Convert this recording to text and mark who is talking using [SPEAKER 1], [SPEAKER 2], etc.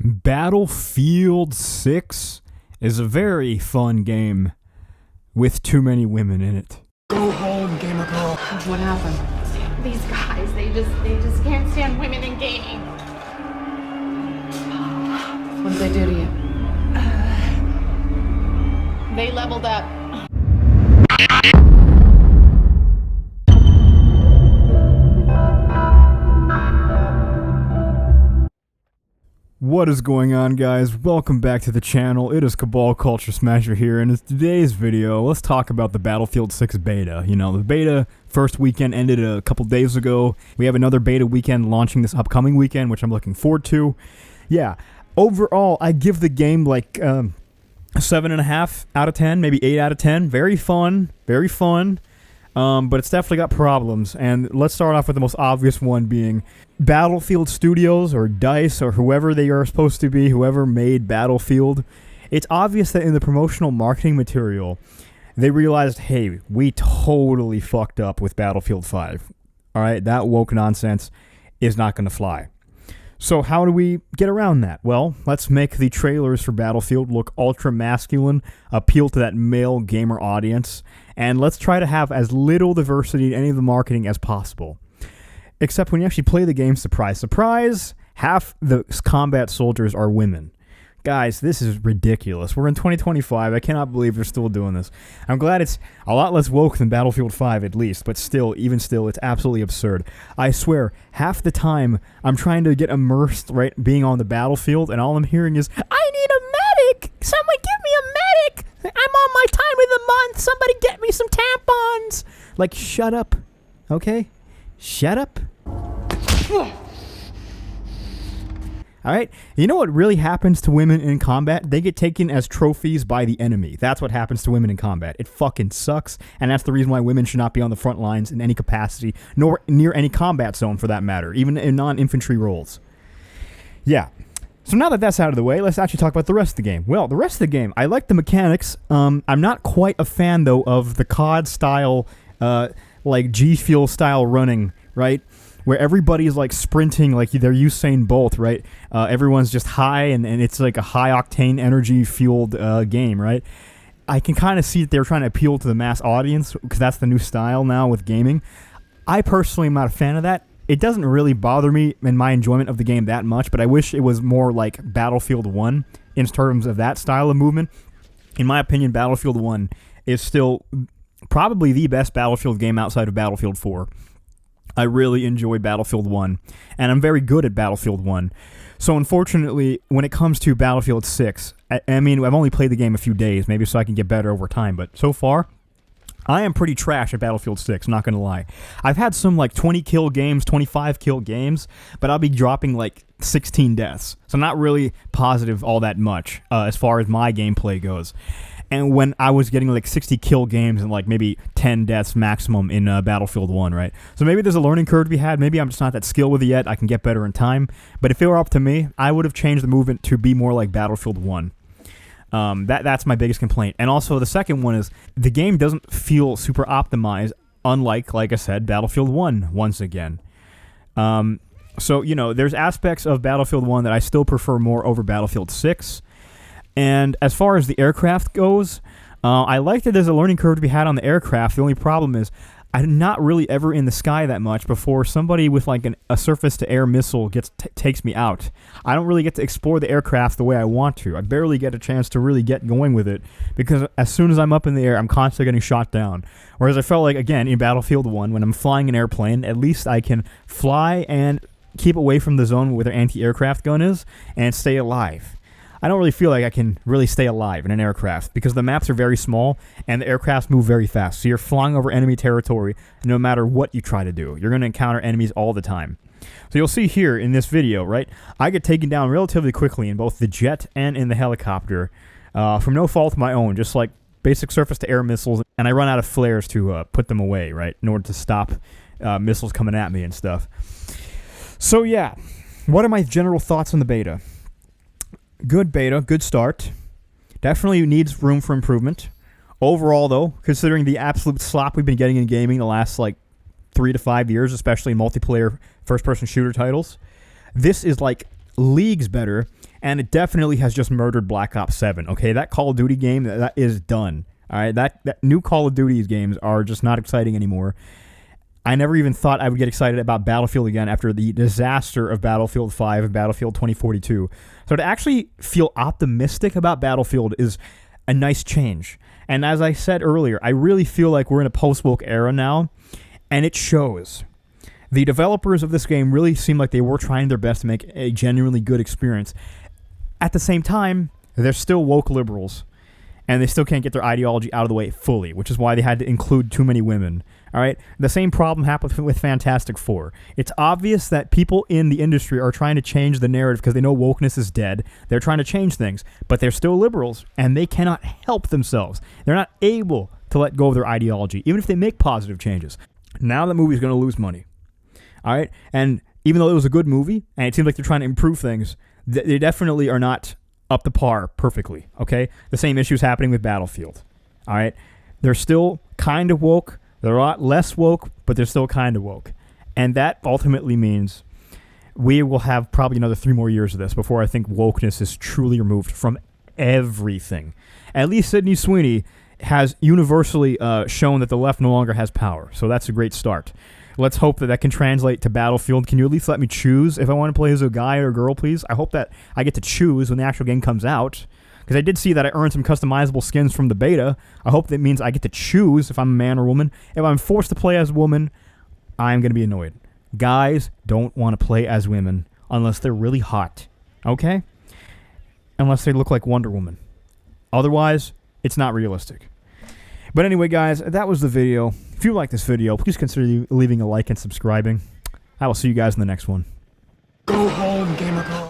[SPEAKER 1] Battlefield 6 is a very fun game with too many women in it.
[SPEAKER 2] Go home, gamer girl.
[SPEAKER 3] What happened?
[SPEAKER 4] These guys, they just can't stand women in gaming.
[SPEAKER 3] What did they do to you?
[SPEAKER 4] They leveled up.
[SPEAKER 1] What is going on, guys? Welcome back to the channel. It is Cabal Culture Smasher here, and in today's video, let's talk about the Battlefield 6 beta. You know, the beta first weekend ended a couple days ago. We have another beta weekend launching this upcoming weekend, which I'm looking forward to. Yeah, overall, I give the game like 7.5 out of 10, maybe 8 out of 10. Very fun, very fun. But it's definitely got problems, and let's start off with the most obvious one being Battlefield Studios, or DICE, or whoever they are supposed to be, whoever made Battlefield. It's obvious that in the promotional marketing material, they realized, hey, we totally fucked up with Battlefield 5. Alright, that woke nonsense is not going to fly. So how do we get around that? Well, let's make the trailers for Battlefield look ultra-masculine, appeal to that male gamer audience, and let's try to have as little diversity in any of the marketing as possible. Except when you actually play the game, surprise, surprise, half the combat soldiers are women. Guys, this is ridiculous. We're in 2025. I cannot believe they're still doing this. I'm glad it's a lot less woke than Battlefield 5 at least, but still, even still, it's absolutely absurd. I swear, half the time I'm trying to get immersed, right, being on the battlefield, and all I'm hearing is, I need a medic! Someone give me a medic! I'm on my time of the month! Somebody get me some tampons! Like, shut up, okay? Shut up. Alright, you know what really happens to women in combat? They get taken as trophies by the enemy. That's what happens to women in combat. It fucking sucks, and that's the reason why women should not be on the front lines in any capacity, nor near any combat zone for that matter, even in non-infantry roles. Yeah. So now that that's out of the way, let's actually talk about the rest of the game. Well, the rest of the game, I like the mechanics. I'm not quite a fan, though, of the COD style, like G Fuel style running, right? Where everybody's like sprinting like they're Usain Bolt, right? Everyone's just high, and it's like a high-octane, energy-fueled game, right? I can kind of see that they're trying to appeal to the mass audience, because that's the new style now with gaming. I personally am not a fan of that. It doesn't really bother me in my enjoyment of the game that much, but I wish it was more like Battlefield 1 in terms of that style of movement. In my opinion, Battlefield 1 is still probably the best Battlefield game outside of Battlefield 4. I really enjoy Battlefield 1, and I'm very good at Battlefield 1. So unfortunately, when it comes to Battlefield 6, I mean, I've only played the game a few days, maybe so I can get better over time, but so far, I am pretty trash at Battlefield 6, not gonna lie. I've had some like 20 kill games, 25 kill games, but I'll be dropping like 16 deaths. So not really positive all that much as far as my gameplay goes. And when I was getting like 60 kill games and like maybe 10 deaths maximum in Battlefield 1, right? So maybe there's a learning curve to be had. Maybe I'm just not that skilled with it yet. I can get better in time. But if it were up to me, I would have changed the movement to be more like Battlefield 1. That's my biggest complaint. And also the second one is the game doesn't feel super optimized, unlike, like I said, Battlefield 1 once again. So, you know, there's aspects of Battlefield 1 that I still prefer more over Battlefield 6. And as far as the aircraft goes, I like that there's a learning curve to be had on the aircraft. The only problem is I'm not really ever in the sky that much before somebody with like a surface-to-air missile takes me out. I don't really get to explore the aircraft the way I want to. I barely get a chance to really get going with it because as soon as I'm up in the air, I'm constantly getting shot down. Whereas I felt like, again, in Battlefield 1, when I'm flying an airplane, at least I can fly and keep away from the zone where their anti-aircraft gun is and stay alive. I don't really feel like I can really stay alive in an aircraft because the maps are very small and the aircrafts move very fast. So you're flying over enemy territory no matter what you try to do. You're going to encounter enemies all the time. So you'll see here in this video, right, I get taken down relatively quickly in both the jet and in the helicopter from no fault of my own, just like basic surface-to-air missiles, and I run out of flares to put them away, right, in order to stop missiles coming at me and stuff. So yeah, what are my general thoughts on the beta? Good beta, good start. Definitely needs room for improvement. Overall, though, considering the absolute slop we've been getting in gaming the last, like, 3 to 5 years, especially in multiplayer first-person shooter titles, this is, like, leagues better And it definitely has just murdered Black Ops 7, okay? That Call of Duty game, that is done. All right, that new Call of Duty games are just not exciting anymore. I never even thought I would get excited about Battlefield again after the disaster of Battlefield 5 and Battlefield 2042. So to actually feel optimistic about Battlefield is a nice change. And as I said earlier, I really feel like we're in a post-woke era now, and it shows. The developers of this game really seem like they were trying their best to make a genuinely good experience. At the same time, they're still woke liberals, and they still can't get their ideology out of the way fully, which is why they had to include too many women. All right, the same problem happened with Fantastic Four. It's obvious that people in the industry are trying to change the narrative because they know wokeness is dead. They're trying to change things, but they're still liberals, and they cannot help themselves. They're not able to let go of their ideology, even if they make positive changes. Now the movie's going to lose money. All right, and even though it was a good movie, and it seems like they're trying to improve things, they definitely are not up to par perfectly, okay? The same issues happening with Battlefield, all right? They're still kind of woke. They're a lot less woke, but they're still kind of woke. And that ultimately means we will have probably another 3 more years of this before I think wokeness is truly removed from everything. At least Sydney Sweeney has universally shown that the left no longer has power, so that's a great start. Let's hope that can translate to Battlefield. Can you at least let me choose if I want to play as a guy or a girl, please? I hope that I get to choose when the actual game comes out, because I did see that I earned some customizable skins from the beta. I hope that means I get to choose if I'm a man or woman. If I'm forced to play as a woman, I'm going to be annoyed. Guys don't want to play as women unless they're really hot, okay? Unless they look like Wonder Woman. Otherwise, it's not realistic. But anyway, guys, that was the video. If you like this video, please consider leaving a like and subscribing. I will see you guys in the next one.
[SPEAKER 2] Go home, gamer girl.